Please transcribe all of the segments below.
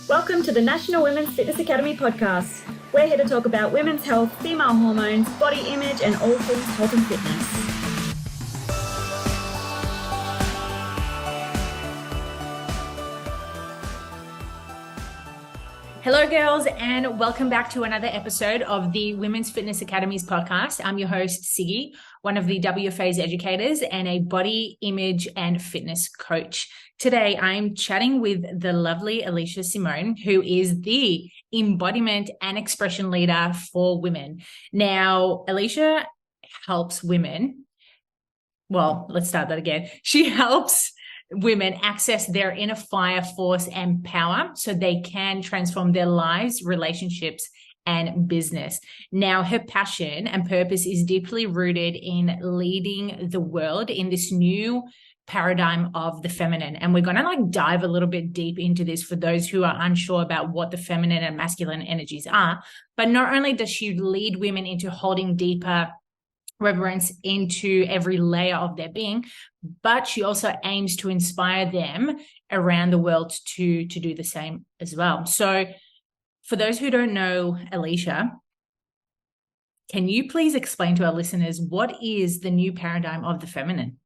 Welcome to the National Women's Fitness Academy podcast. We're here to talk about women's health, female hormones, body image, and all things health and fitness. Hello, girls, and welcome back to another episode of the Women's Fitness Academy's podcast. I'm your host, Siggy, one of the WFA's educators and a body image and fitness coach. Today, I'm chatting with the lovely Aleesha Simone, who is the embodiment and expression leader for women. Now, Aleesha helps women. Well, let's start that again. She helps women access their inner fire, force, and power so they can transform their lives, relationships, and business. Now, her passion and purpose is deeply rooted in leading the world in this new paradigm of the feminine. And we're going to dive a little bit deep into this for those who are unsure about what the feminine and masculine energies are. But not only does she lead women into holding deeper reverence into every layer of their being, but she also aims to inspire them around the world to do the same as well. So for those who don't know Aleesha, can you please explain to our listeners what is the new paradigm of the feminine?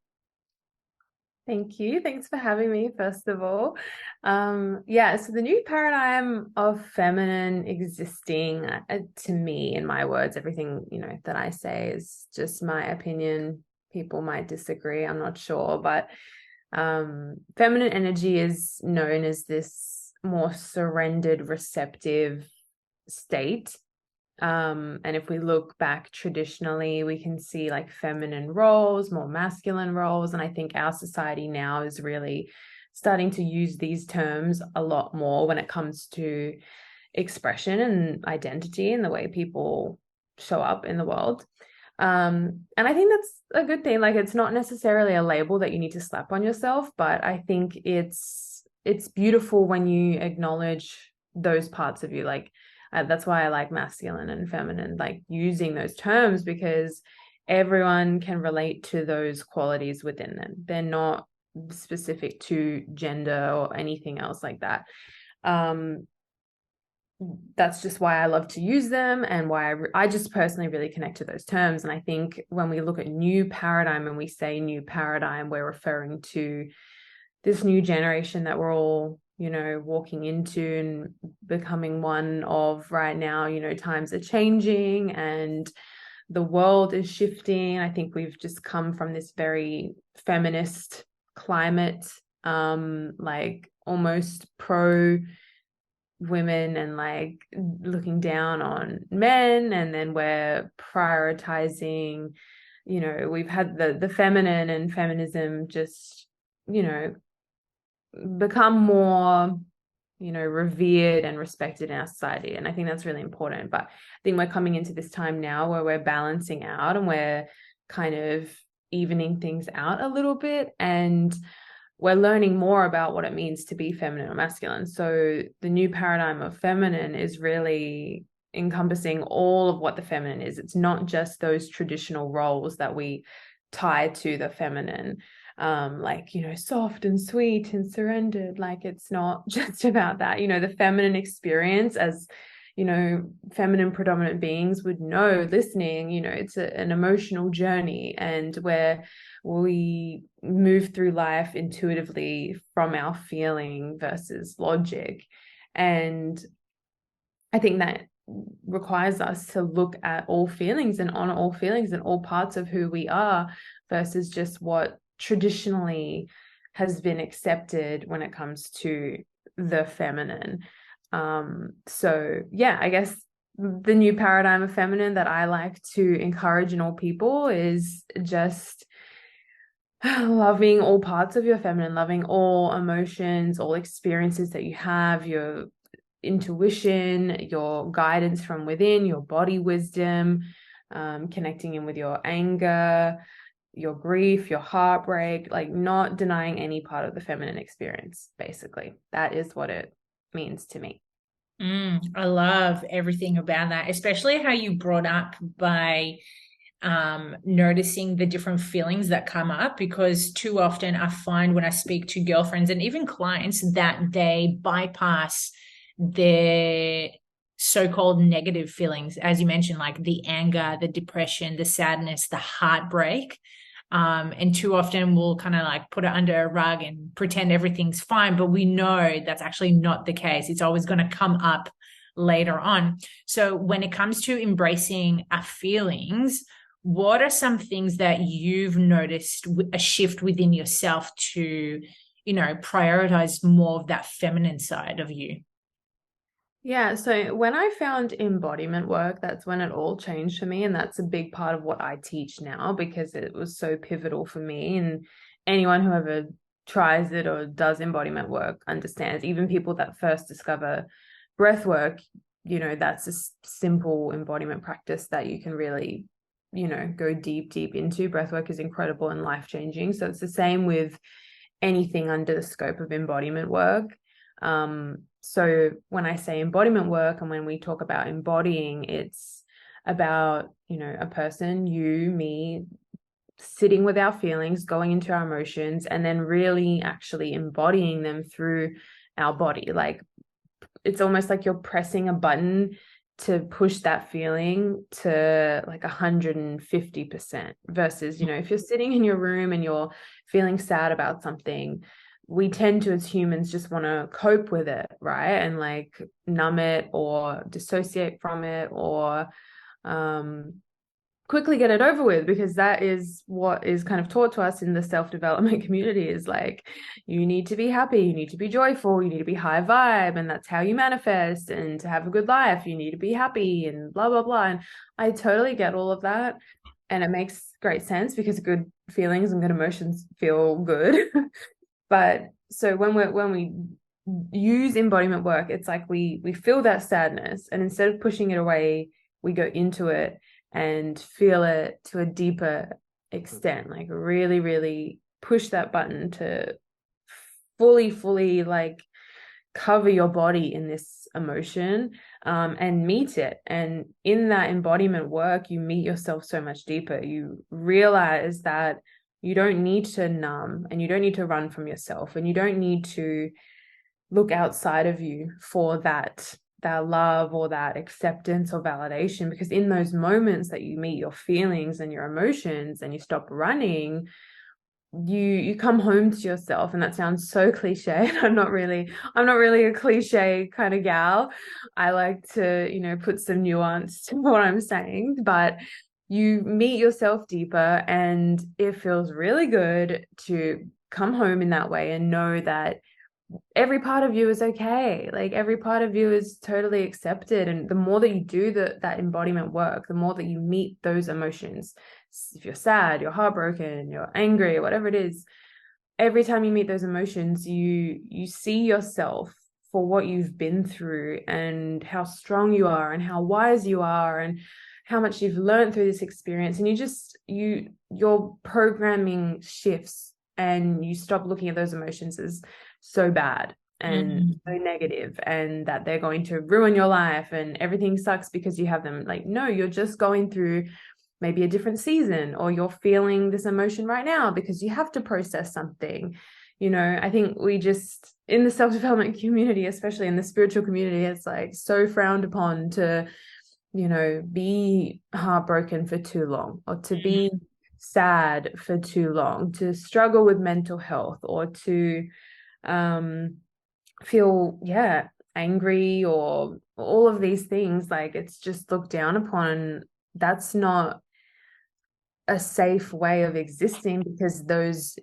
Thank you. Thanks for having me, first of all. So the new paradigm of feminine existing, to me, in my words, everything, that I say is just my opinion. People might disagree, I'm not sure, but feminine energy is known as this more surrendered, receptive state. And if we look back traditionally, we can see feminine roles, more masculine roles. And I think our society now is really starting to use these terms a lot more when it comes to expression and identity and the way people show up in the world. And I think that's a good thing. It's not necessarily a label that you need to slap on yourself, but I think it's beautiful when you acknowledge those parts of you. That's why I like masculine and feminine, using those terms, because everyone can relate to those qualities within them. They're not specific to gender or anything else like that. That's just why I love to use them, and why I just personally really connect to those terms. And I think when we look at new paradigm and we say new paradigm, we're referring to this new generation that we're all walking into and becoming one of right now. Times are changing and the world is shifting. I think we've just come from this very feminist climate, almost pro women and looking down on men. And then we're prioritizing, we've had the feminine and feminism just, become more, revered and respected in our society. And I think that's really important. But I think we're coming into this time now where we're balancing out and we're kind of evening things out a little bit. And we're learning more about what it means to be feminine or masculine. So the new paradigm of feminine is really encompassing all of what the feminine is. It's not just those traditional roles that we tie to the feminine. Soft and sweet and surrendered. It's not just about that. The feminine experience, as feminine predominant beings would know listening, it's an emotional journey, and where we move through life intuitively from our feeling versus logic. And I think that requires us to look at all feelings and honor all feelings and all parts of who we are, versus just what traditionally has been accepted when it comes to the feminine. I guess the new paradigm of feminine that I like to encourage in all people is just loving all parts of your feminine, loving all emotions, all experiences that you have, your intuition, your guidance from within, your body wisdom, connecting in with your anger, your grief, your heartbreak, not denying any part of the feminine experience. Basically, that is what it means to me. I love everything about that, especially how you brought up by noticing the different feelings that come up, because too often I find when I speak to girlfriends and even clients that they bypass their so-called negative feelings, as you mentioned, like the anger, the depression, the sadness, the heartbreak. And too often we'll kind of like put it under a rug and pretend everything's fine, but we know that's actually not the case. It's always going to come up later on. So when it comes to embracing our feelings, what are some things that you've noticed a shift within yourself to, prioritize more of that feminine side of you? Yeah, so when I found embodiment work, that's when it all changed for me. And that's a big part of what I teach now because it was so pivotal for me. And anyone who ever tries it or does embodiment work understands, even people that first discover breath work, that's a simple embodiment practice that you can really, go deep, deep into. Breath work is incredible and life-changing. So it's the same with anything under the scope of embodiment work. So when I say embodiment work and when we talk about embodying, it's about, a person, you, me, sitting with our feelings, going into our emotions, and then really actually embodying them through our body. Like it's almost like you're pressing a button to push that feeling to like 150% versus, if you're sitting in your room and you're feeling sad about something, we tend to, as humans, just want to cope with it, right? And like numb it or dissociate from it or quickly get it over with, because that is what is kind of taught to us in the self-development community is like, you need to be happy, you need to be joyful, you need to be high vibe, and that's how you manifest. And to have a good life, you need to be happy and blah, blah, blah. And I totally get all of that. And it makes great sense because good feelings and good emotions feel good. But so when we use embodiment work, it's like we feel that sadness, and instead of pushing it away, we go into it and feel it to a deeper extent, like really, really push that button to fully like cover your body in this emotion, and meet it. And in that embodiment work, you meet yourself so much deeper. You realize that you don't need to numb, and you don't need to run from yourself, and you don't need to look outside of you for that love or that acceptance or validation, because in those moments that you meet your feelings and your emotions and you stop running, you come home to yourself. And that sounds so cliche. I'm not really a cliche kind of gal. I like to, put some nuance to what I'm saying, but you meet yourself deeper, and it feels really good to come home in that way and know that every part of you is okay. Like every part of you is totally accepted. And the more that you do that embodiment work, the more that you meet those emotions. If you're sad, you're heartbroken, you're angry, whatever it is, every time you meet those emotions, you see yourself for what you've been through and how strong you are and how wise you are and how much you've learned through this experience. And your programming shifts, and you stop looking at those emotions as so bad and so negative, and that they're going to ruin your life and everything sucks because you have them. Like, no, you're just going through maybe a different season, or you're feeling this emotion right now because you have to process something. I think we just, in the self-development community, especially in the spiritual community, it's like so frowned upon to, be heartbroken for too long, or to be sad for too long, to struggle with mental health, or to feel angry, or all of these things. Like, it's just looked down upon. That's not a safe way of existing, because those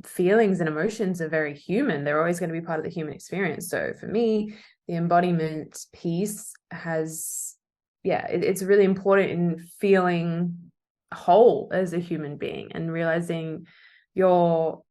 feelings and emotions are very human. They're always going to be part of the human experience. So for me, the embodiment piece it's really important in feeling whole as a human being, and realizing you're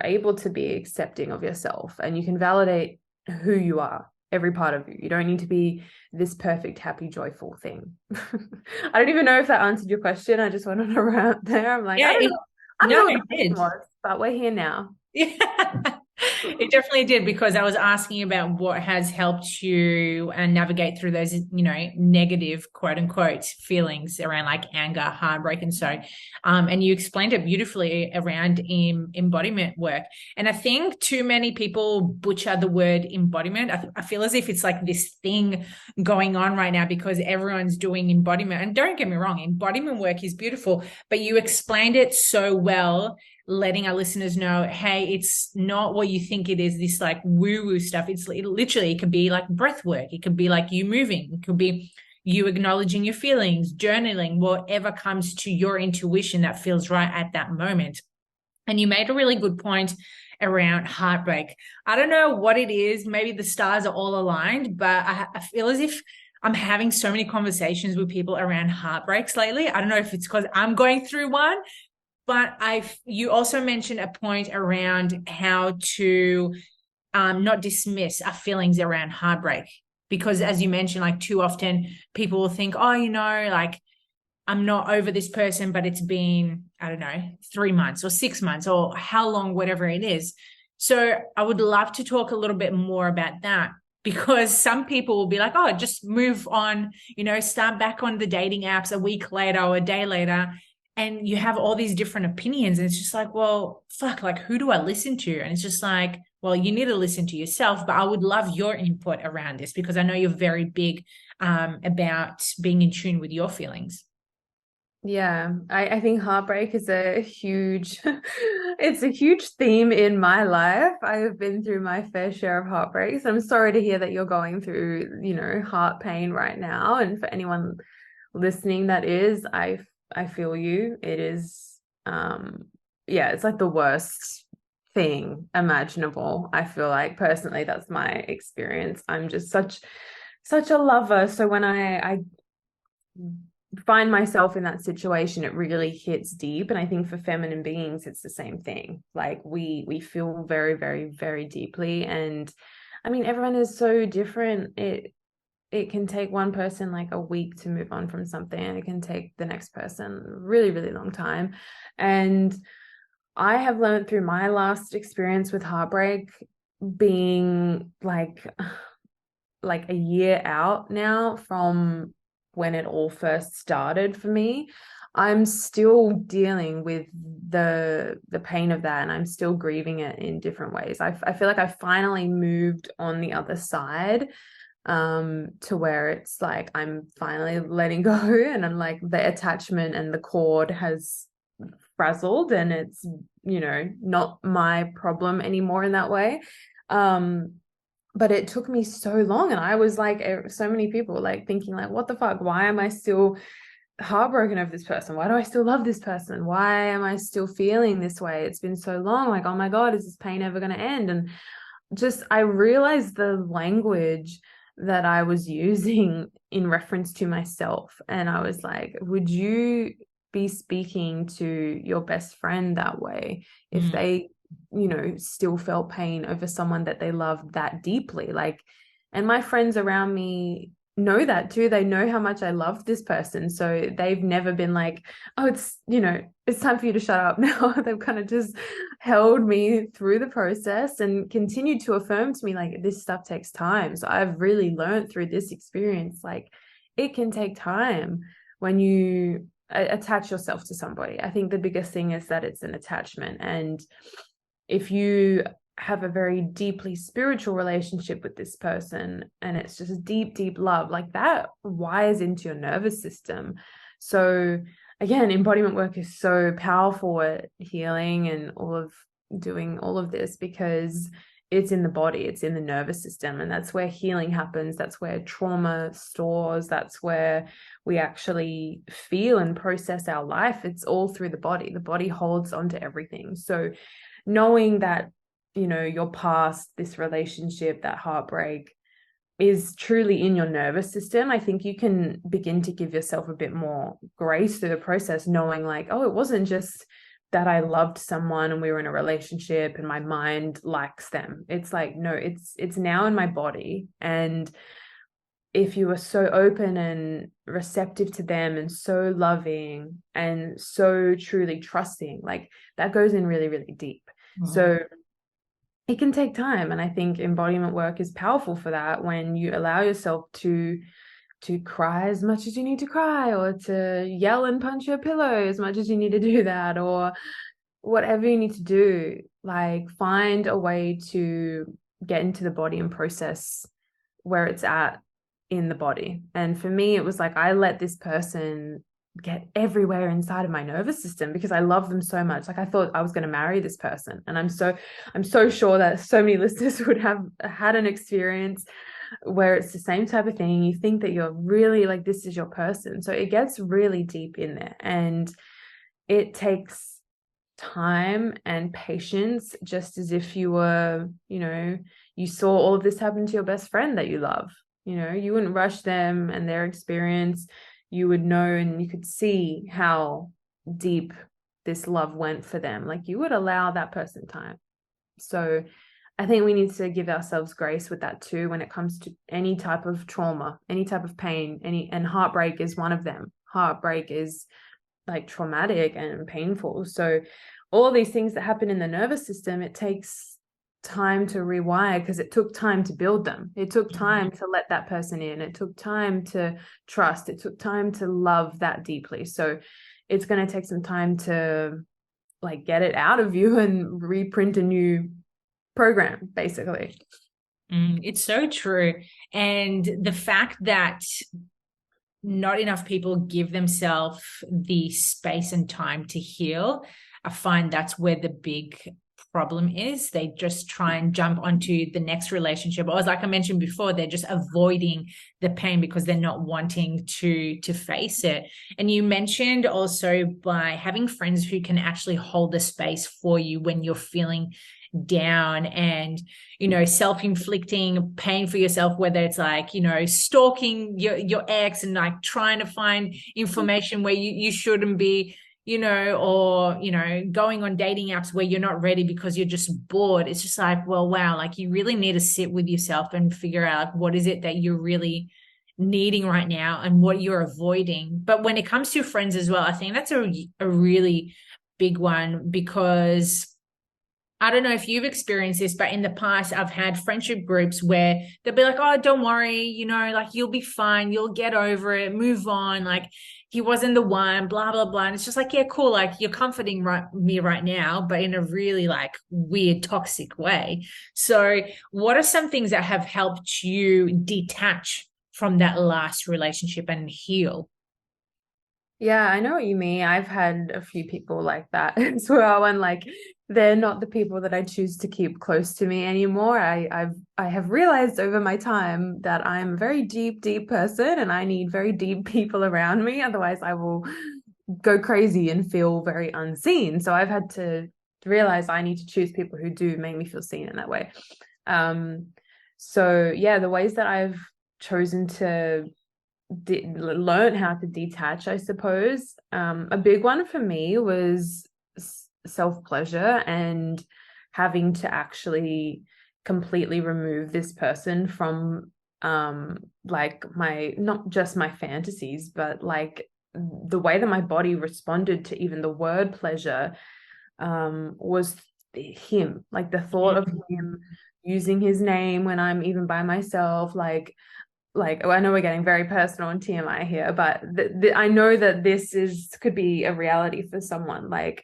able to be accepting of yourself, and you can validate who you are, every part of you. You don't need to be this perfect, happy, joyful thing. I don't even know if that answered your question. I just went on a rant there. I'm like, I don't know. I don't know what the question was, but we're here now. Yeah, it definitely did, because I was asking about what has helped you and navigate through those, negative quote unquote feelings around like anger, heartbreak, and so. And you explained it beautifully around embodiment work. And I think too many people butcher the word embodiment. I feel as if it's like this thing going on right now because everyone's doing embodiment. And don't get me wrong, embodiment work is beautiful, but you explained it so well, letting our listeners know, hey, it's not what you think it is, this like woo-woo stuff. It could be like breath work. It could be like you moving. It could be you acknowledging your feelings, journaling, whatever comes to your intuition that feels right at that moment. And you made a really good point around heartbreak. I don't know what it is. Maybe the stars are all aligned, but I feel as if I'm having so many conversations with people around heartbreaks lately. I don't know if it's because I'm going through one, but you also mentioned a point around how to not dismiss our feelings around heartbreak. Because as you mentioned, like too often people will think, oh, like I'm not over this person, but it's been, I don't know, 3 months or 6 months or how long, whatever it is. So I would love to talk a little bit more about that, because some people will be like, oh, just move on, start back on the dating apps a week later or a day later. And you have all these different opinions. And it's just like, well, fuck, like, who do I listen to? And it's just like, well, you need to listen to yourself. But I would love your input around this, because I know you're very big about being in tune with your feelings. Yeah, I think heartbreak is a huge, it's a huge theme in my life. I have been through my fair share of heartbreaks. I'm sorry to hear that you're going through, heart pain right now. And for anyone listening I feel you. It is, yeah, it's like the worst thing imaginable. I feel like personally, that's my experience. I'm just such a lover. So when I find myself in that situation, it really hits deep. And I think for feminine beings, it's the same thing. Like we feel very, very, very deeply. And I mean, everyone is so different. It can take one person like a week to move on from something, and it can take the next person a really, really long time. And I have learned through my last experience with heartbreak, being like a year out now from when it all first started for me, I'm still dealing with the pain of that, and I'm still grieving it in different ways. I feel like I finally moved on the other side, to where it's like I'm finally letting go, and I'm like the attachment and the cord has frazzled, and it's not my problem anymore in that way. But it took me so long, and I was like, so many people like thinking like, what the fuck, why am I still heartbroken over this person? Why do I still love this person? Why am I still feeling this way? It's been so long. Like, oh my God, is this pain ever going to end? And just I realized the language that I was using in reference to myself. And I was like, would you be speaking to your best friend that way if they still felt pain over someone that they loved that deeply? Like, and my friends around me know that too. They know how much I love this person. So they've never been like, oh, it's time for you to shut up now. They've kind of just held me through the process and continued to affirm to me, like, this stuff takes time. So I've really learned through this experience, like, it can take time when you attach yourself to somebody. I think the biggest thing is that it's an attachment. And if you have a very deeply spiritual relationship with this person, and it's just a deep, deep love, like that wires into your nervous system. So again, embodiment work is so powerful at healing and doing all of this, because it's in the body, it's in the nervous system, and that's where healing happens. That's where trauma stores. That's where we actually feel and process our life. It's all through the body. The body holds onto everything. So knowing that, your past, this relationship, that heartbreak is truly in your nervous system, I think you can begin to give yourself a bit more grace through the process, knowing like, oh, it wasn't just that I loved someone and we were in a relationship and my mind likes them. It's like, no, it's now in my body. And if you are so open and receptive to them and so loving and so truly trusting, like that goes in really, really deep. So it can take time. And I think embodiment work is powerful for that, when you allow yourself to cry as much as you need to cry, or to yell and punch your pillow as much as you need to do that, or whatever you need to do. Like, find a way to get into the body and process where it's at in the body. And for me, it was like, I let this person get everywhere inside of my nervous system because I love them so much. Like, I thought I was going to marry this person. And I'm so sure that so many listeners would have had an experience where it's the same type of thing. You think that you're really like, this is your person. So it gets really deep in there, and it takes time and patience, just as if you were, you saw all of this happen to your best friend that you love. You wouldn't rush them and their experience. You would know, and you could see how deep this love went for them. Like, you would allow that person time. So I think we need to give ourselves grace with that too, when it comes to any type of trauma, any type of pain, and heartbreak is one of them. Heartbreak is like traumatic and painful. So all these things that happen in the nervous system, it takes time to rewire, because it took time to build them. It took time to let that person in. It took time to trust. It took time to love that deeply. So it's going to take some time to like get it out of you and reprint a new program, basically. It's so true. And the fact that not enough people give themselves the space and time to heal, I find that's where the big problem is. They just try and jump onto the next relationship, or, as like I mentioned before, they're just avoiding the pain because they're not wanting to face it. And you mentioned also by having friends who can actually hold the space for you when you're feeling down, and self-inflicting pain for yourself, whether it's like stalking your ex and like trying to find information where you shouldn't be, or going on dating apps where you're not ready because you're just bored. It's just like, well, wow, like you really need to sit with yourself and figure out what is it that you're really needing right now and what you're avoiding. But when it comes to friends as well, I think that's a really big one, because I don't know if you've experienced this, but in the past, I've had friendship groups where they'll be like, oh, don't worry, like you'll be fine. You'll get over it, move on. Like, he wasn't the one, blah, blah, blah. And it's just like, yeah, cool. Like, you're comforting me right now, but in a really like weird, toxic way. So what are some things that have helped you detach from that last relationship and heal? Yeah, I know what you mean. I've had a few people like that as well, and like, they're not the people that I choose to keep close to me anymore. I have realized over my time that I'm a very deep person, and I need very deep people around me. Otherwise, I will go crazy and feel very unseen. So I've had to realize I need to choose people who do make me feel seen in that way. So yeah, the ways that I've chosen to learn how to detach, I suppose. A big one for me was self-pleasure, and having to actually completely remove this person from like not just my fantasies, but like the way that my body responded to even the word pleasure was him. Like, the thought of him using his name when I'm even by myself, like I know we're getting very personal and TMI here, but I know that this could be a reality for someone. Like,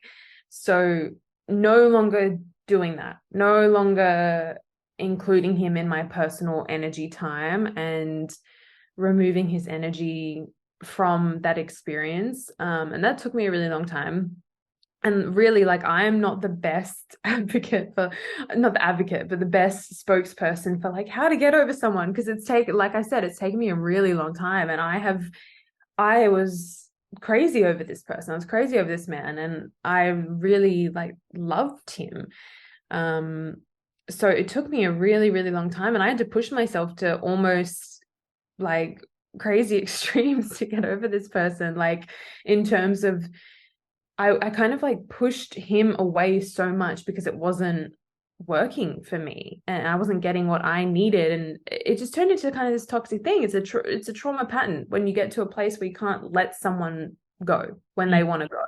so no longer doing that, no longer including him in my personal energy time, and removing his energy from that experience. And that took me a really long time. And really, like, I am not the best advocate for, not the advocate, but the best spokesperson for like how to get over someone. Because like I said, it's taken me a really long time. And I was crazy over this person. I was crazy over this man. And I really like loved him. So it took me a really, really long time. And I had to push myself to almost like crazy extremes to get over this person. Like, in terms of, I kind of like pushed him away so much because it wasn't working for me, and I wasn't getting what I needed, and it just turned into kind of this toxic thing. It's a trauma pattern when you get to a place where you can't let someone go when they want to go.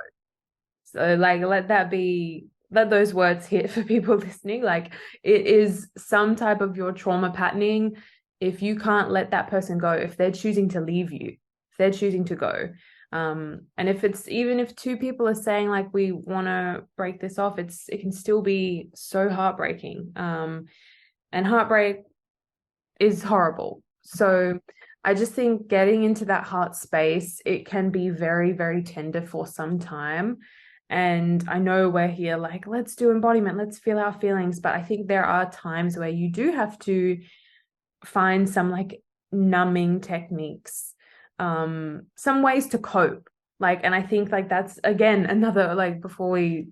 So like, let that be let those words hit for people listening. Like, it is some type of your trauma patterning. If you can't let that person go, if they're choosing to leave you, if they're choosing to go, and if it's, even if two people are saying like, we want to break this off, it can still be so heartbreaking. And heartbreak is horrible. So I just think getting into that heart space, it can be very, very tender for some time. And I know we're here like, let's do embodiment, let's feel our feelings. But I think there are times where you do have to find some like numbing techniques, some ways to cope. Like, and I think like that's again another, like, before we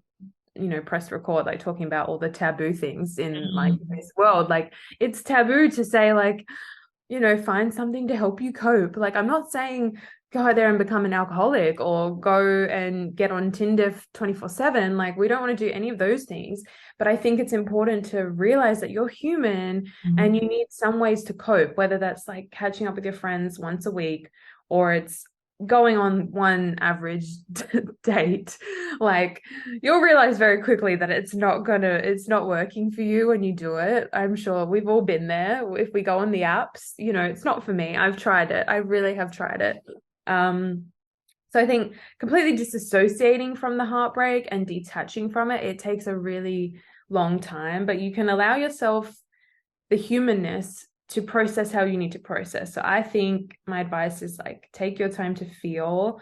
press record, like talking about all the taboo things in like this world, like it's taboo to say like, find something to help you cope. Like, I'm not saying go out there and become an alcoholic or go and get on Tinder 24/7. Like, we don't want to do any of those things. But I think it's important to realize that you're human and you need some ways to cope, whether that's like catching up with your friends once a week, or it's going on one average date. Like, you'll realize very quickly that it's not working for you when you do it. I'm sure we've all been there. If we go on the apps, it's not for me. I've tried it. I really have tried it. So I think completely disassociating from the heartbreak and detaching from it, it takes a really long time, but you can allow yourself the humanness to process how you need to process. So I think my advice is like, take your time to feel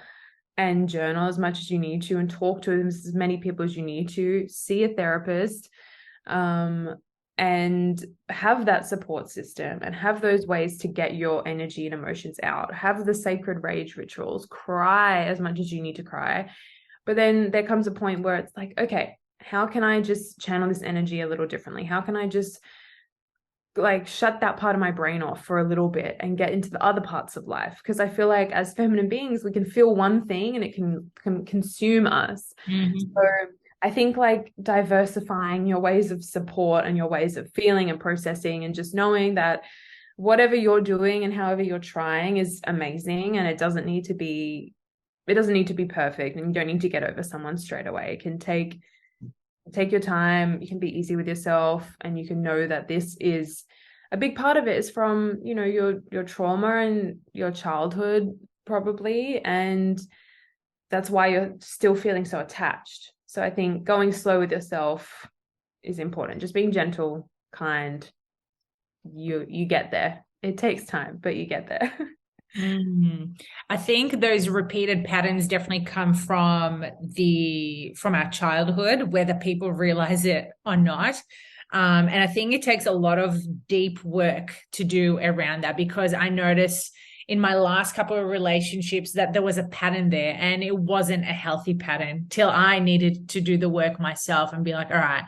and journal as much as you need to, and talk to as many people as you need to, see a therapist, and have that support system and have those ways to get your energy and emotions out. Have the sacred rage rituals, cry as much as you need to cry. But then there comes a point where it's like, okay, how can I just channel this energy a little differently? How can I just like shut that part of my brain off for a little bit and get into the other parts of life? Because I feel like as feminine beings, we can feel one thing and it can consume us. So I think like diversifying your ways of support and your ways of feeling and processing, and just knowing that whatever you're doing and however you're trying is amazing, and it doesn't need to be perfect, and you don't need to get over someone straight away. It can take your time. You can be easy with yourself, and you can know that this is a big part of it is from, your trauma and your childhood probably, and that's why you're still feeling so attached. So I think going slow with yourself is important. Just being gentle, kind. You get there. It takes time, but you get there. I think those repeated patterns definitely come from our childhood, whether people realize it or not. And I think it takes a lot of deep work to do around that, because I noticed in my last couple of relationships that there was a pattern there, and it wasn't a healthy pattern, till I needed to do the work myself and be like, all right,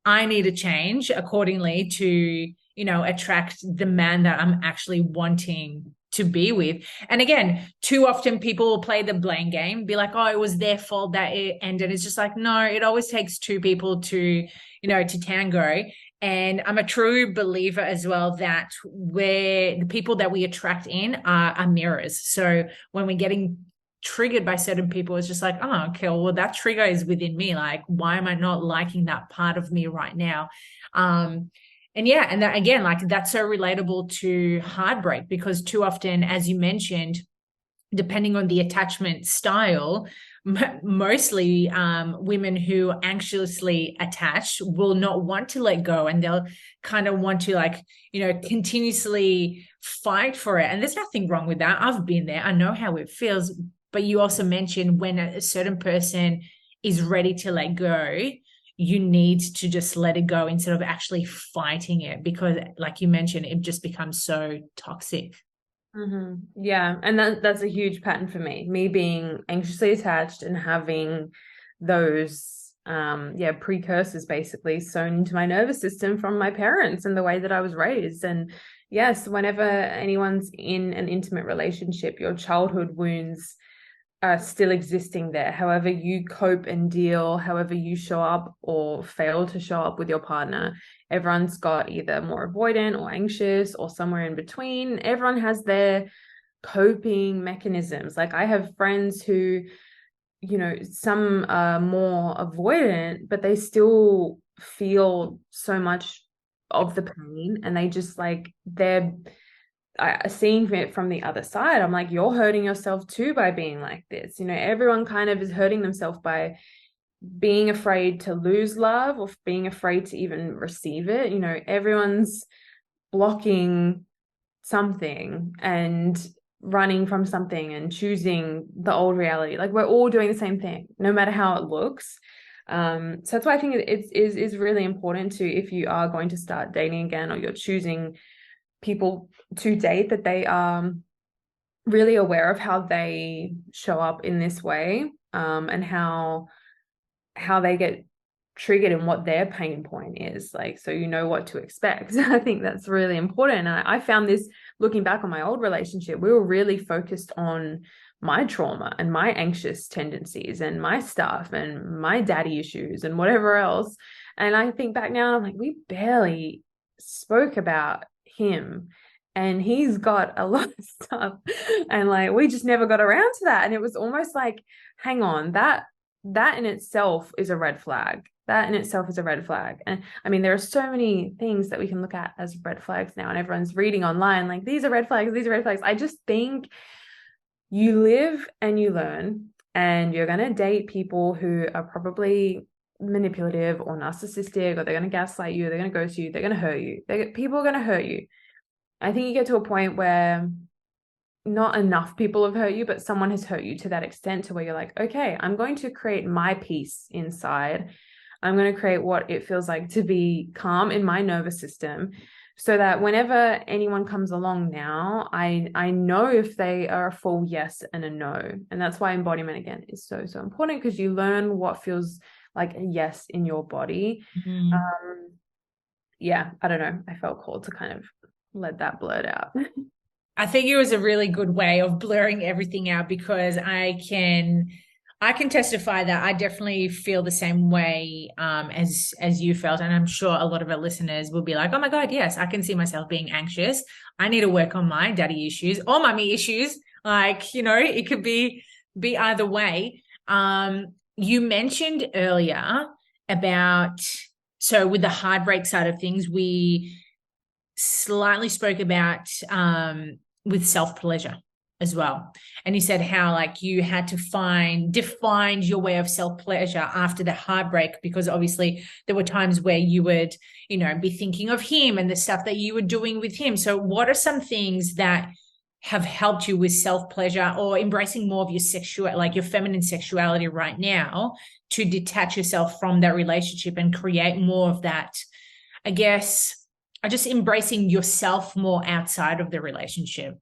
I need to change accordingly to, attract the man that I'm actually wanting to be with. And again, too often people will play the blame game, be like, oh, it was their fault that it ended. It's just like, no, it always takes two people to tango. And I'm a true believer as well that where the people that we attract in are mirrors. So when we're getting triggered by certain people, it's just like, oh, okay, well, that trigger is within me. Like, why am I not liking that part of me right now? And yeah, and that, again, like, that's so relatable to heartbreak, because too often, as you mentioned, depending on the attachment style, mostly women who are anxiously attached will not want to let go, and they'll kind of want to continuously fight for it. And there's nothing wrong with that. I've been there. I know how it feels. But you also mentioned when a certain person is ready to let go, you need to just let it go instead of actually fighting it, because like you mentioned, it just becomes so toxic. Yeah, and that's a huge pattern for me being anxiously attached and having those precursors basically sewn into my nervous system from my parents and the way that I was raised. And yes, whenever anyone's in an intimate relationship, your childhood wounds are still existing there. However you cope and deal, however you show up or fail to show up with your partner, everyone's got either more avoidant or anxious or somewhere in between. Everyone has their coping mechanisms. Like, I have friends who some are more avoidant, but they still feel so much of the pain, and they just like seeing it from the other side, I'm like, you're hurting yourself too by being like this. Everyone kind of is hurting themselves by being afraid to lose love or being afraid to even receive it. Everyone's blocking something and running from something and choosing the old reality. Like, we're all doing the same thing, no matter how it looks. So that's why I think it is really important to, if you are going to start dating again, or you're choosing people to date, that they are really aware of how they show up in this way, and how they get triggered and what their pain point is, like, so what to expect. I think that's really important. And I found this, looking back on my old relationship, we were really focused on my trauma and my anxious tendencies and my stuff and my daddy issues and whatever else. And I think back now and I'm like, we barely spoke about him, and he's got a lot of stuff, and like, we just never got around to that. And it was almost like, hang on, that in itself is a red flag. That in itself is a red flag. And I mean, there are so many things that we can look at as red flags now, and everyone's reading online like, these are red flags, these are red flags. I just think you live and you learn, and you're going to date people who are probably manipulative or narcissistic, or they're going to gaslight you, they're going to ghost you, they're going to hurt you. People are going to hurt you. I think you get to a point where not enough people have hurt you, but someone has hurt you to that extent to where you're like, okay, I'm going to create my peace inside. I'm going to create what it feels like to be calm in my nervous system, so that whenever anyone comes along now, I know if they are a full yes and a no. And that's why embodiment, again, is so, so important, because you learn what feels like a yes in your body. Yeah, I don't know. I felt called to kind of let that blurt out. I think it was a really good way of blurring everything out, because I can testify that I definitely feel the same way as you felt. And I'm sure a lot of our listeners will be like, oh my God, yes, I can see myself being anxious. I need to work on my daddy issues or mommy issues. Like, it could be either way. You mentioned earlier about, so with the heartbreak side of things, we slightly spoke about with self-pleasure as well. And you said how like you had to define your way of self-pleasure after the heartbreak, because obviously there were times where you would, be thinking of him and the stuff that you were doing with him. So what are some things that have helped you with self-pleasure or embracing more of your your feminine sexuality right now, to detach yourself from that relationship and create more of that, I guess, just embracing yourself more outside of the relationship?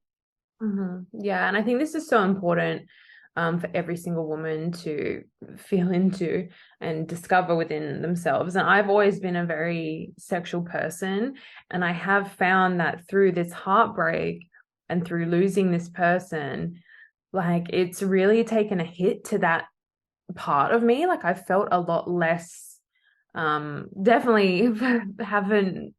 Yeah, and I think this is so important for every single woman to feel into and discover within themselves. And I've always been a very sexual person, and I have found that through this heartbreak and through losing this person, like, it's really taken a hit to that part of me. Like, I felt a lot less, definitely haven't,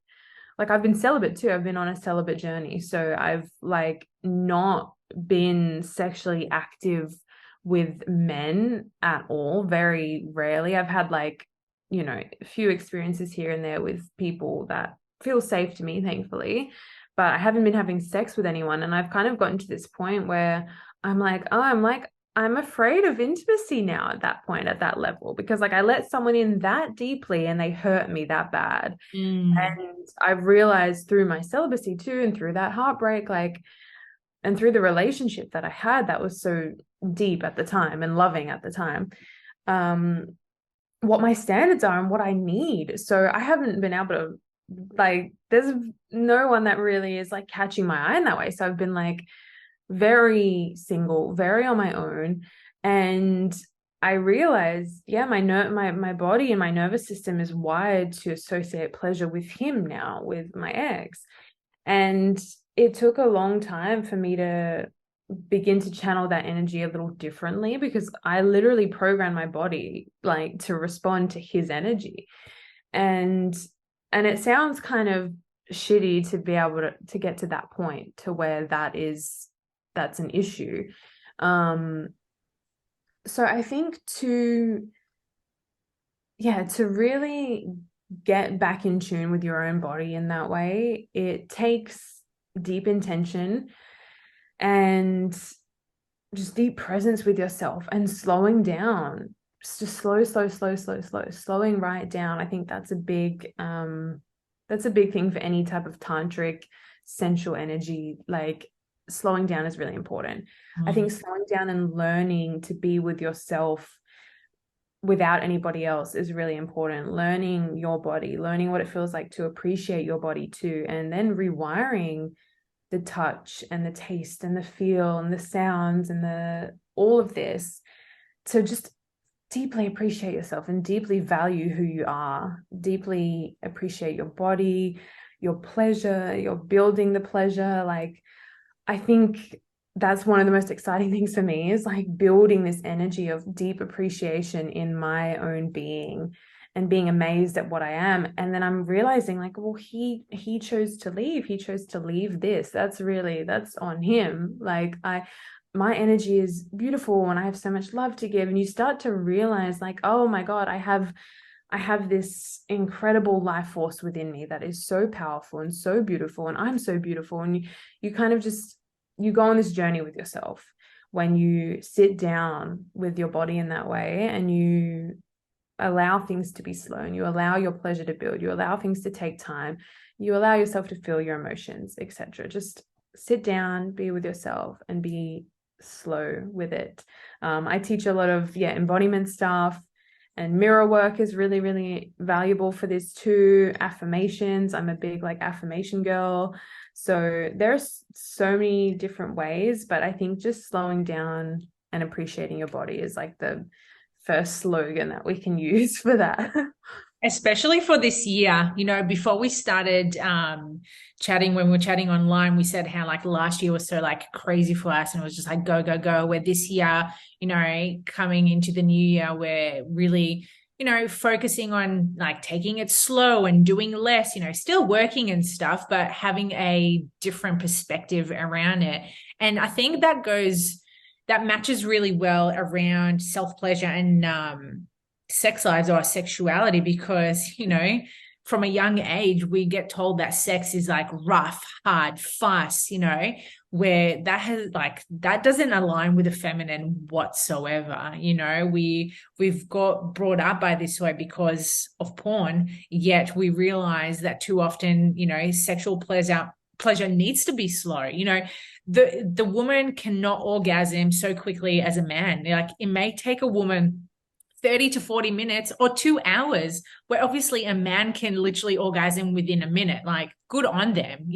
like, I've been celibate too. I've been on a celibate journey. So I've like not been sexually active with men at all. Very rarely. I've had like, a few experiences here and there with people that feel safe to me, thankfully, but I haven't been having sex with anyone. And I've kind of gotten to this point where I'm like, I'm afraid of intimacy now at that point, at that level, because like I let someone in that deeply and they hurt me that bad. And I've realized through my celibacy too, and through that heartbreak, like, and through the relationship that I had that was so deep at the time and loving at the time, what my standards are and what I need. So I haven't been able to, like, there's no one that really is like catching my eye in that way. So I've been like very single, very on my own. And I realized, yeah, my body and my nervous system is wired to associate pleasure with him now, with my ex. And it took a long time for me to begin to channel that energy a little differently, because I literally programmed my body like to respond to his energy. And it sounds kind of shitty to be able to get to that point to where that's an issue. So I think to really get back in tune with your own body in that way, it takes deep intention and just deep presence with yourself and slowing down. Just slowing right down. I think that's a big thing for any type of tantric sensual energy. Like slowing down is really important. I think slowing down and learning to be with yourself without anybody else is really important. Learning your body, learning what it feels like to appreciate your body too, and then rewiring the touch and the taste and the feel and the sounds and the all of this to just deeply appreciate yourself and deeply value who you are, deeply appreciate your body, your pleasure, your building the pleasure. Like, I think that's one of the most exciting things for me is like building this energy of deep appreciation in my own being and being amazed at what I am. And then I'm realizing like, well, he chose to leave. He chose to leave this. That's on him. Like my energy is beautiful and I have so much love to give. And you start to realize like, oh my God, I have this incredible life force within me that is so powerful and so beautiful, and I'm so beautiful. And you kind of just, you go on this journey with yourself when you sit down with your body in that way and you allow things to be slow and you allow your pleasure to build, you allow things to take time, you allow yourself to feel your emotions, etc. Just sit down, be with yourself and be slow with it. I teach a lot of embodiment stuff, and mirror work is really, really valuable for this too. Affirmations, I'm a big like affirmation girl. So there's so many different ways, but I think just slowing down and appreciating your body is like the first slogan that we can use for that. Especially for this year, before we started chatting, when we were chatting online, we said how like last year was so like crazy for us and it was just like go, go, go. Where this year, coming into the new year, we're really, focusing on like taking it slow and doing less, still working and stuff, but having a different perspective around it. And I think that matches really well around self-pleasure and sex lives or sexuality, because from a young age we get told that sex is like rough, hard, fast, where that doesn't align with the feminine whatsoever. We've got brought up by this way because of porn, yet we realize that too often sexual pleasure needs to be slow. The woman cannot orgasm so quickly as a man. Like it may take a woman 30 to 40 minutes or 2 hours, where obviously a man can literally orgasm within a minute. Like good on them.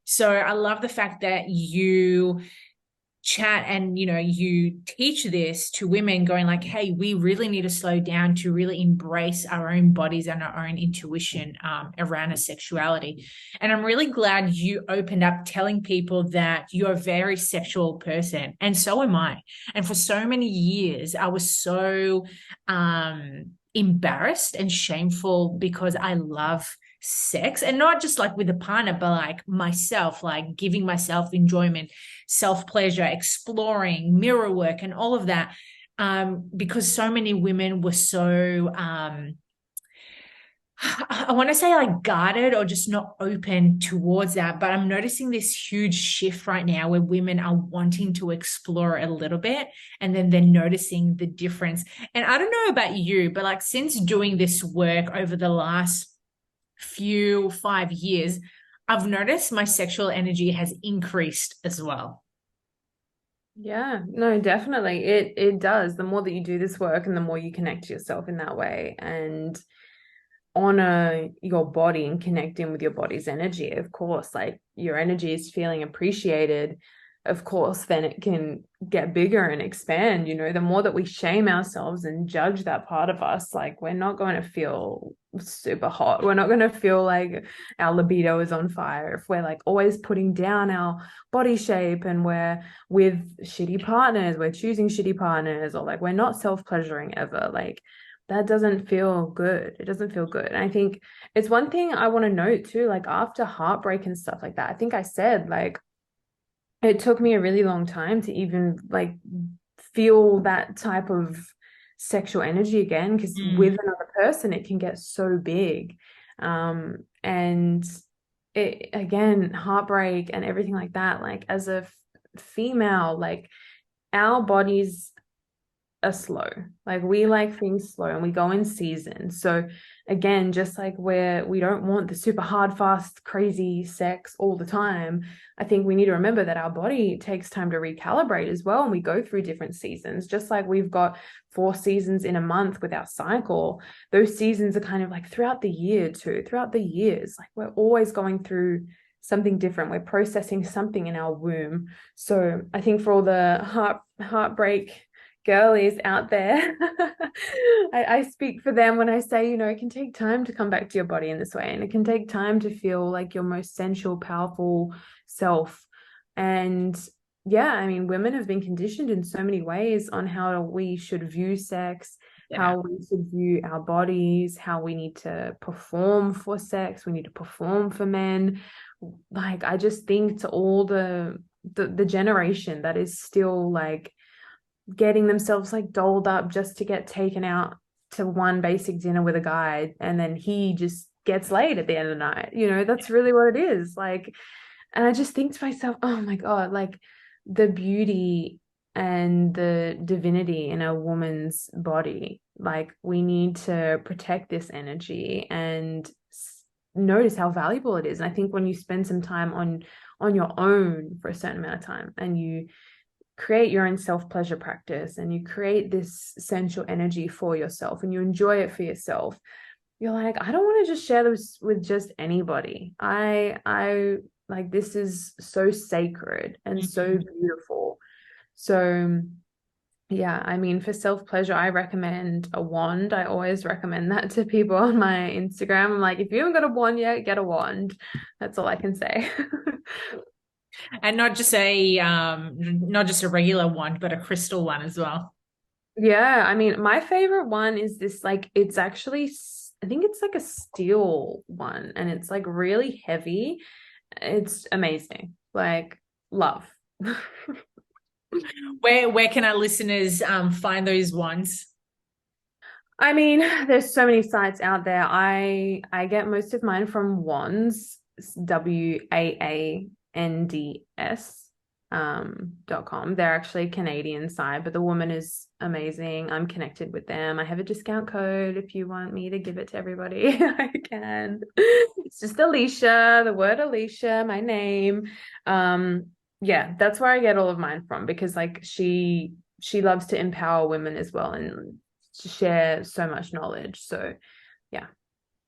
So I love the fact that you chat and you teach this to women, going like, hey, we really need to slow down to really embrace our own bodies and our own intuition around our sexuality. And I'm really glad you opened up telling people that you're a very sexual person, and so am I. And for so many years I was so embarrassed and shameful because I love sex, and not just like with a partner, but like myself, like giving myself enjoyment, self-pleasure, exploring, mirror work and all of that, because so many women were so I want to say like guarded or just not open towards that. But I'm noticing this huge shift right now where women are wanting to explore a little bit, and then they're noticing the difference. And I don't know about you, but like since doing this work over the last 5 years, I've noticed my sexual energy has increased as well. Yeah, no, definitely. It does. The more that you do this work and the more you connect to yourself in that way and honor your body and connect in with your body's energy, of course, like your energy is feeling appreciated, of course, then it can get bigger and expand. The more that we shame ourselves and judge that part of us, like we're not going to feel super hot. We're not going to feel like our libido is on fire if we're like always putting down our body shape and we're with shitty partners, we're choosing shitty partners, or like we're not self-pleasuring ever. Like that doesn't feel good. It doesn't feel good. And I think it's one thing I want to note too, like after heartbreak and stuff like that, I think I said like it took me a really long time to even like feel that type of sexual energy again, because with another person it can get so big. And it, again, heartbreak and everything like that, like as a female, like our bodies are slow. Like we like things slow and we go in seasons. So again, just like where we don't want the super hard, fast, crazy sex all the time, I think we need to remember that our body takes time to recalibrate as well. And we go through different seasons, just like we've got 4 seasons in a month with our cycle. Those seasons are kind of like throughout the year too, throughout the years, like we're always going through something different. We're processing something in our womb. So I think for all the heartbreak girlies out there, I speak for them when I say, it can take time to come back to your body in this way, and it can take time to feel like your most sensual, powerful self. And yeah, I mean, women have been conditioned in so many ways on how we should view sex, how we should view our bodies, how we need to perform for sex, we need to perform for men. Like, I just think to all the generation that is still like getting themselves like dolled up just to get taken out to one basic dinner with a guy, and then he just gets laid at the end of the night. That's really what it is. Like, and I just think to myself, oh my God, like the beauty and the divinity in a woman's body. Like, we need to protect this energy and notice how valuable it is. And I think when you spend some time on your own for a certain amount of time, and you create your own self-pleasure practice, and you create this sensual energy for yourself, and you enjoy it for yourself, you're like, I don't want to just share this with just anybody. I like, this is so sacred and so beautiful. So yeah, I mean, for self-pleasure, I recommend a wand. I always recommend that to people on my Instagram. I'm like, if you haven't got a wand yet, get a wand. That's all I can say. And not just a regular wand, but a crystal one as well. Yeah, I mean, my favorite one is this, like, it's actually, I think it's like a steel one, and it's like really heavy. It's amazing. Like, love. Where can our listeners find those ones? I mean, there's so many sites out there. I get most of mine from Wands, WAANDS, .com. They're actually a Canadian site, but the woman is amazing. I'm connected with them. I have a discount code if you want me to give it to everybody. I can. It's just Aleesha, the word Aleesha, my name. Yeah, that's where I get all of mine from, because like she loves to empower women as well and to share so much knowledge. So yeah.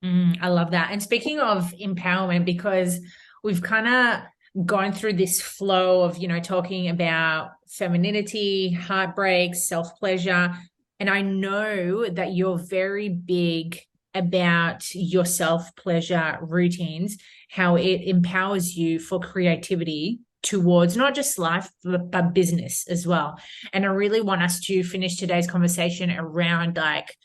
I love that. And speaking of empowerment, because we've kind of gone through this flow of, talking about femininity, heartbreak, self-pleasure. And I know that you're very big about your self-pleasure routines, how it empowers you for creativity towards not just life, but business as well. And I really want us to finish today's conversation around like,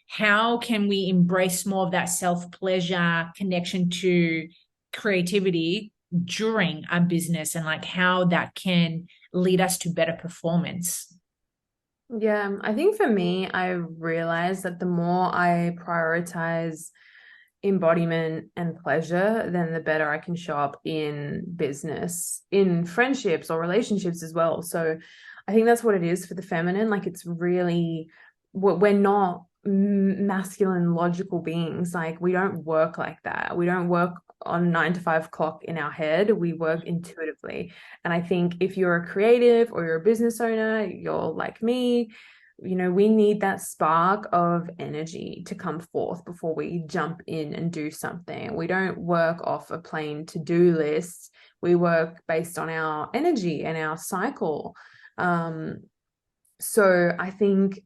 how can we embrace more of that self-pleasure connection to creativity during our business, and like how that can lead us to better performance? Yeah, I think for me, I realized that the more I prioritize embodiment and pleasure, then the better I can show up in business, in friendships or relationships as well. So I think that's what it is for the feminine. Like, it's really, we're not masculine logical beings. Like, we don't work like that. We don't work on 9 to 5 clock in our head. We work intuitively. And I think if you're a creative or you're a business owner, you're like me, we need that spark of energy to come forth before we jump in and do something. We don't work off a plain to-do list. We work based on our energy and our cycle. So I think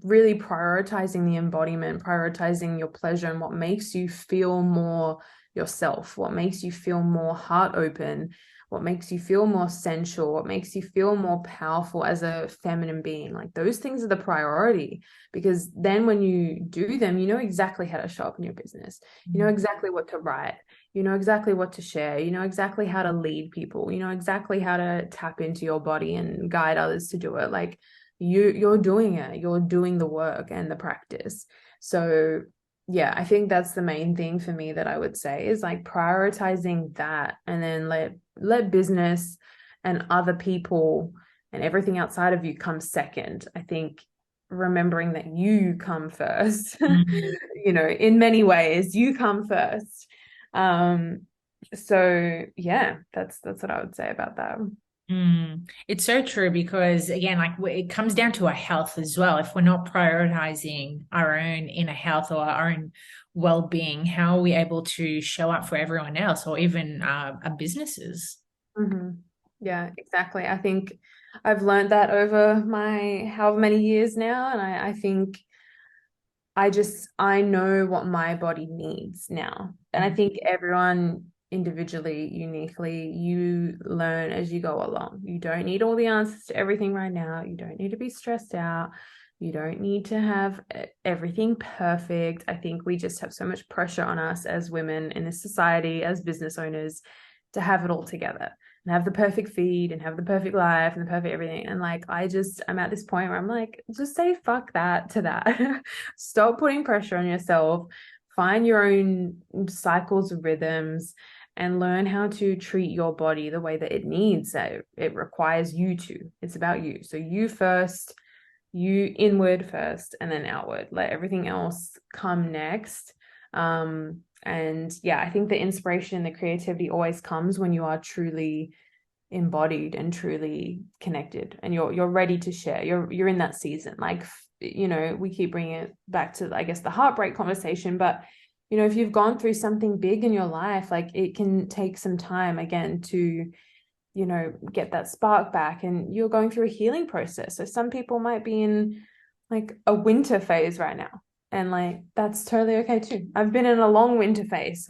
really prioritizing the embodiment, prioritizing your pleasure and what makes you feel more yourself, what makes you feel more heart open, what makes you feel more sensual, what makes you feel more powerful as a feminine being. Like, those things are the priority, because then when you do them, you know exactly how to show up in your business. You know exactly what to write. You know exactly what to share. You know exactly how to lead people. You know exactly how to tap into your body and guide others to do it. Like, you're doing it. You're doing the work and the practice. So yeah, I think that's the main thing for me that I would say is like prioritizing that, and then let business and other people and everything outside of you come second. I think remembering that you come first, Mm. you know, in many ways, you come first. So yeah, that's what I would say about that. It's so true because again, like it comes down to our health as well. If we're not prioritizing our own inner health or our own well-being, how are we able to show up for everyone else or even our businesses? Mm-hmm. Yeah, exactly. I think I've learned that over my however many years now, and I think I know what my body needs now. And I think everyone individually, uniquely, you learn as you go along. You don't need all the answers to everything right now. You don't need to be stressed out. You don't need to have everything perfect. I think we just have so much pressure on us as women in this society, as business owners, to have it all together and have the perfect feed and have the perfect life and the perfect everything. And like, I'm at this point where I'm like, just say fuck that to that. Stop putting pressure on yourself. Find your own cycles, rhythms, and learn how to treat your body the way that it needs. That it requires you to. It's about you. So you first, you inward first, and then outward. Let everything else come next. And yeah, I think the inspiration, the creativity always comes when you are truly embodied and truly connected, and you're ready to share. You're in that season. Like, you know, we keep bringing it back to, I guess, the heartbreak conversation, but you know, if you've gone through something big in your life, like it can take some time again to, you know, get that spark back, and you're going through a healing process. So some people might be in like a winter phase right now, and like that's totally okay too. I've been in a long winter phase.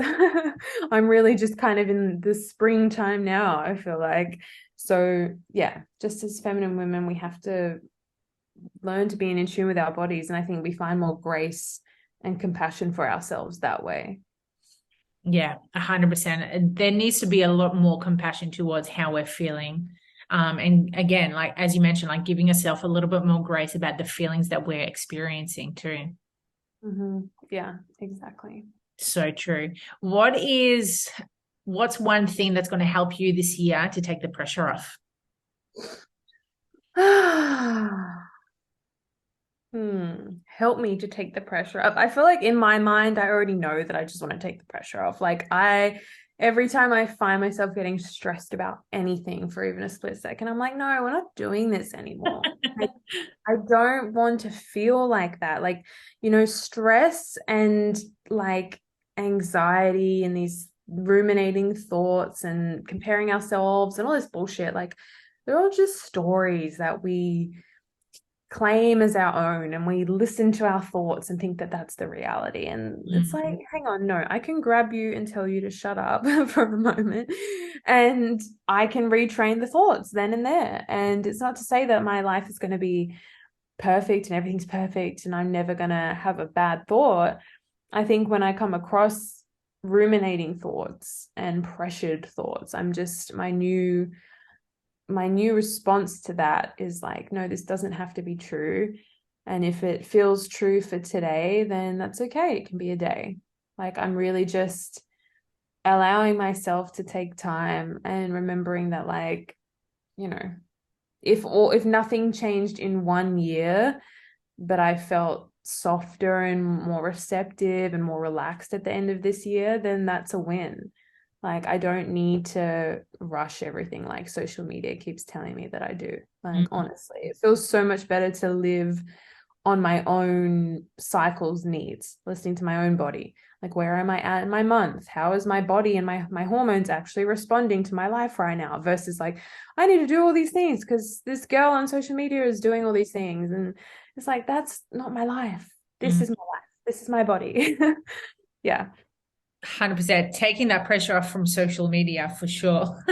I'm really just kind of in the springtime now, I feel like. So yeah, just as feminine women, we have to learn to be in tune with our bodies, and I think we find more grace and compassion for ourselves that way. Yeah, 100%. There needs to be a lot more compassion towards how we're feeling. And again, like as you mentioned, like giving yourself a little bit more grace about the feelings that we're experiencing too. Mm-hmm. Yeah, exactly. So true. What's one thing that's going to help you this year to take the pressure off? Help me to take the pressure off. I feel like in my mind, I already know that I just want to take the pressure off. Like every time I find myself getting stressed about anything for even a split second, I'm like, no, we're not doing this anymore. Like, I don't want to feel like that. Like, you know, stress and like anxiety and these ruminating thoughts and comparing ourselves and all this bullshit, like they're all just stories that we claim as our own, and we listen to our thoughts and think that that's the reality. And it's like, hang on, no, I can grab you and tell you to shut up for a moment, and I can retrain the thoughts then and there. And it's not to say that my life is going to be perfect and everything's perfect and I'm never going to have a bad thought. I think when I come across ruminating thoughts and pressured thoughts, I'm just my new response to that is like, no, this doesn't have to be true. And if it feels true for today, then that's okay. It can be a day. Like, I'm really just allowing myself to take time and remembering that, like, you know, if nothing changed in 1 year, but I felt softer and more receptive and more relaxed at the end of this year, then that's a win. Like, I don't need to rush everything like social media keeps telling me that I do. Like, Mhm. honestly, it feels so much better to live on my own cycle's needs, listening to my own body. Like, where am I at in my month? How is my body and my hormones actually responding to my life right now? Versus like, I need to do all these things because this girl on social media is doing all these things. And it's like, that's not my life. This is my life. This is my body. Yeah. 100%. Taking that pressure off from social media for sure.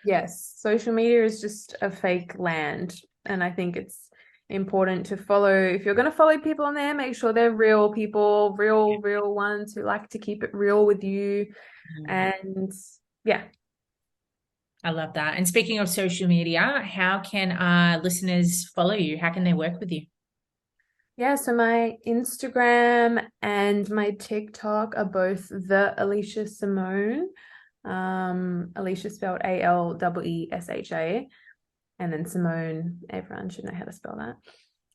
Yes, social media is just a fake land. And I think it's important to follow, if you're going to follow people on there, make sure they're real people, real ones who like to keep it real with you. And yeah. I love that. And speaking of social media, how can our listeners follow you? How can they work with you? Yeah, so my Instagram and my TikTok are both the Aleesha Simone. Aleesha spelled Aleesha, and then Simone, everyone should know how to spell that.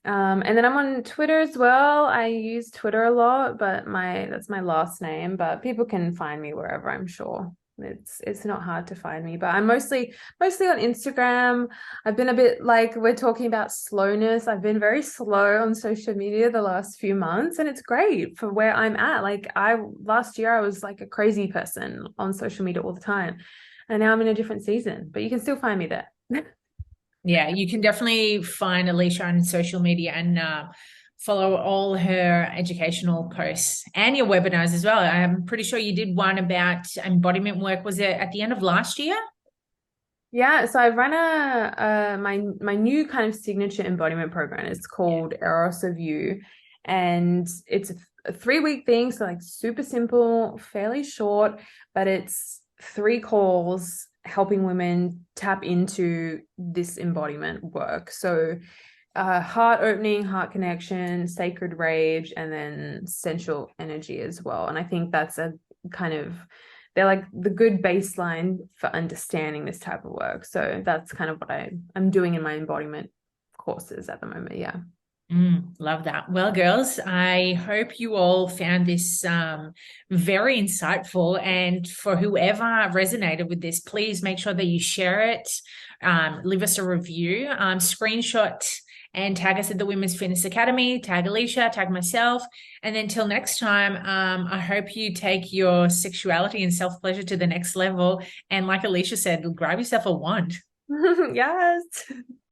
And then I'm on Twitter as well. I use Twitter a lot, but that's my last name, but people can find me wherever, I'm sure. It's not hard to find me, but I'm mostly on Instagram. I've been a bit, like we're talking about slowness. I've been very slow on social media the last few months, and it's great for where I'm at. Like last year I was like a crazy person on social media all the time, and now I'm in a different season, but you can still find me there. Yeah, you can definitely find Aleesha on social media and follow all her educational posts and your webinars as well. I'm pretty sure you did one about embodiment work. Was it at the end of last year? Yeah, so I run my new kind of signature embodiment program. It's called Eros of You, and it's a 3-week thing, so like super simple, fairly short, but it's 3 calls helping women tap into this embodiment work. So heart opening, heart connection, sacred rage, and then sensual energy as well. And I think that's a kind of, they're like the good baseline for understanding this type of work. So that's kind of what I'm doing in my embodiment courses at the moment. Yeah. Love that. Well, girls, I hope you all found this very insightful. And for whoever resonated with this, please make sure that you share it, leave us a review, screenshot and tag us at the Women's Fitness Academy, tag Aleesha, tag myself. And then till next time, I hope you take your sexuality and self-pleasure to the next level. And like Aleesha said, grab yourself a wand. Yes.